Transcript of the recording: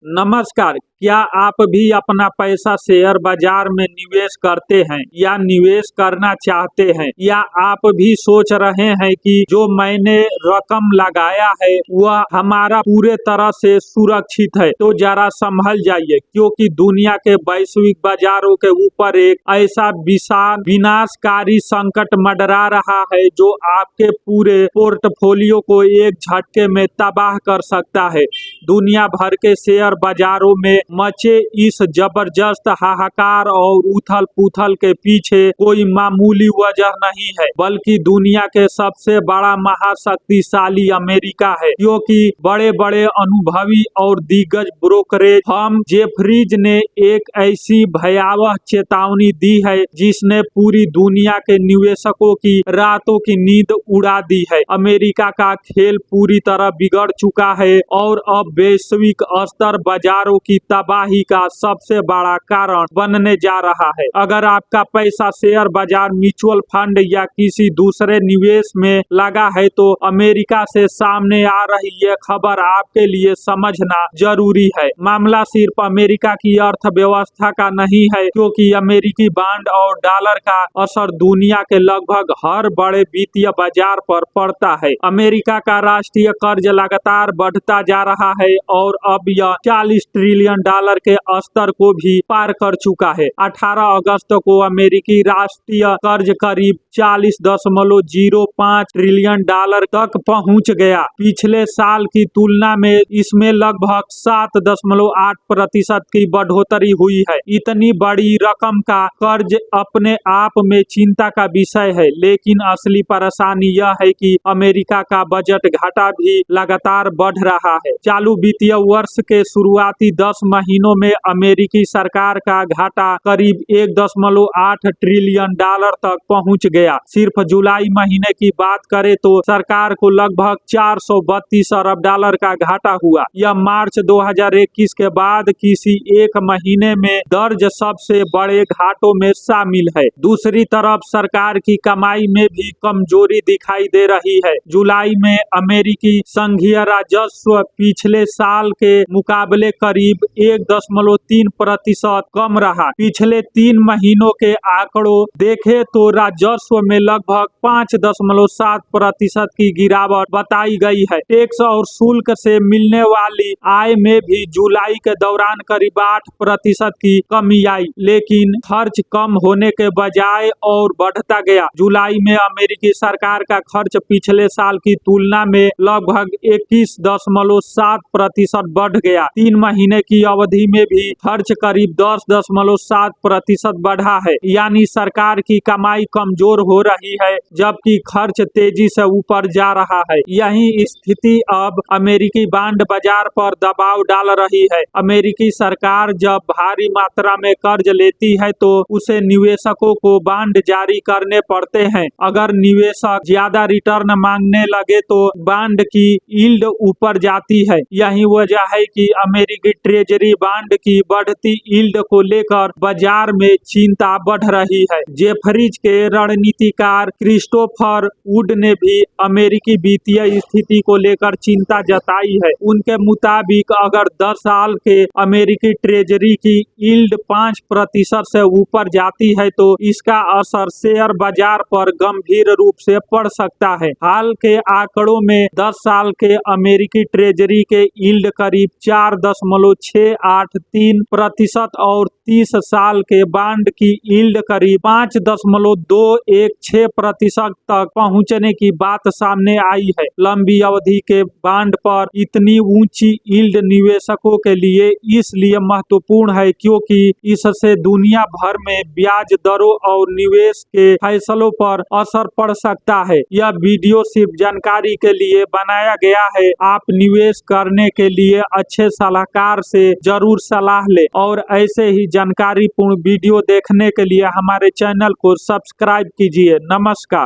नमस्कार। क्या आप भी अपना पैसा शेयर बाजार में निवेश करते हैं या निवेश करना चाहते हैं, या आप भी सोच रहे हैं कि जो मैंने रकम लगाया है वह हमारा पूरे तरह से सुरक्षित है? तो जरा संभल जाइए, क्योंकि दुनिया के वैश्विक बाजारों के ऊपर एक ऐसा विशाल विनाशकारी संकट मंडरा रहा है जो आपके पूरे पोर्टफोलियो को एक झटके में तबाह कर सकता है। दुनिया भर के शेयर बाजारों में मचे इस जबरदस्त हाहाकार और उथल पुथल के पीछे कोई मामूली वजह नहीं है, बल्कि दुनिया के सबसे बड़ा महाशक्तिशाली अमेरिका है, क्योंकि बड़े बड़े अनुभवी और दिग्गज ब्रोकरेज फर्म जेफरीज ने एक ऐसी भयावह चेतावनी दी है जिसने पूरी दुनिया के निवेशकों की रातों की नींद उड़ा दी है। अमेरिका का खेल पूरी तरह बिगड़ चुका है और अब वैश्विक स्तर बाजारों की तबाही का सबसे बड़ा कारण बनने जा रहा है। अगर आपका पैसा शेयर बाजार, म्यूचुअल फंड या किसी दूसरे निवेश में लगा है तो अमेरिका से सामने आ रही यह खबर आपके लिए समझना जरूरी है। मामला सिर्फ अमेरिका की अर्थव्यवस्था का नहीं है, क्योंकि अमेरिकी बांड और डॉलर का असर दुनिया के लगभग हर बड़े वित्तीय बाजार पर पड़ता है। अमेरिका का राष्ट्रीय कर्ज लगातार बढ़ता जा रहा है और अब यह 40 ट्रिलियन डॉलर के स्तर को भी पार कर चुका है। 18 अगस्त को अमेरिकी राष्ट्रीय कर्ज करीब 40.05 ट्रिलियन डॉलर तक पहुंच गया। पिछले साल की तुलना में इसमें लगभग 7.8% की बढ़ोतरी हुई है। इतनी बड़ी रकम का कर्ज अपने आप में चिंता का विषय है, लेकिन असली परेशानी यह है कि अमेरिका का बजट घाटा भी लगातार बढ़ रहा है। चालू वित्तीय वर्ष के शुरुआती 10 महीनों में अमेरिकी सरकार का घाटा करीब 1.8 ट्रिलियन डॉलर तक पहुंच गया। सिर्फ जुलाई महीने की बात करें तो सरकार को लगभग 432 अरब डॉलर का घाटा हुआ। यह मार्च 2021 के बाद किसी एक महीने में दर्ज सबसे बड़े घाटों में शामिल है। दूसरी तरफ सरकार की कमाई में भी कमजोरी दिखाई दे रही है। जुलाई में अमेरिकी संघीय राजस्व पिछले साल के मुकाबले करीब 1.3% कम रहा। पिछले 3 महीनों के आंकड़ों देखें तो राजस्व में लगभग 5.7% की गिरावट बताई गई है। टैक्स और शुल्क से मिलने वाली आय में भी जुलाई के दौरान करीब 8% की कमी आई, लेकिन खर्च कम होने के बजाय और बढ़ता गया। जुलाई में अमेरिकी सरकार का खर्च पिछले साल की तुलना में लगभग 21.7% बढ़ गया। 3 महीने की अवधि में भी खर्च करीब 10.7% बढ़ा है, यानी सरकार की कमाई कमजोर हो रही है जबकि खर्च तेजी से ऊपर जा रहा है। यही स्थिति अब अमेरिकी बांड बाजार पर दबाव डाल रही है। अमेरिकी सरकार जब भारी मात्रा में कर्ज लेती है तो उसे निवेशकों को बांड जारी करने पड़ते हैं। अगर निवेशक ज्यादा रिटर्न मांगने लगे तो बांड की यील्ड ऊपर जाती है। यही वजह है कि अमेरिकी ट्रेजरी बांड की बढ़ती यील्ड को लेकर बाजार में चिंता बढ़ रही है। जेफरीज के रणनीतिकार क्रिस्टोफर वुड ने भी अमेरिकी वित्तीय स्थिति को लेकर चिंता जताई है। उनके मुताबिक अगर 10 साल के अमेरिकी ट्रेजरी की यील्ड 5% से ऊपर जाती है तो इसका असर शेयर बाजार पर गंभीर रूप से पड़ सकता है। हाल के आंकड़ों में 10 साल के अमेरिकी ट्रेजरी के यील्ड करीब 4.683% और 30 साल के बांड की यील्ड करीब 5.216% तक पहुंचने की बात सामने आई है। लंबी अवधि के बांड पर इतनी ऊंची यील्ड निवेशकों के लिए इसलिए महत्वपूर्ण है क्योंकि इससे दुनिया भर में ब्याज दरों और निवेश के फैसलों पर असर पड़ सकता है। यह वीडियो सिर्फ जानकारी के लिए बनाया गया है। आप निवेश करने के लिए अच्छे सलाहकार से जरूर सलाह लें और ऐसे ही जानकारीपूर्ण वीडियो देखने के लिए हमारे चैनल को सब्सक्राइब कीजिए। नमस्कार।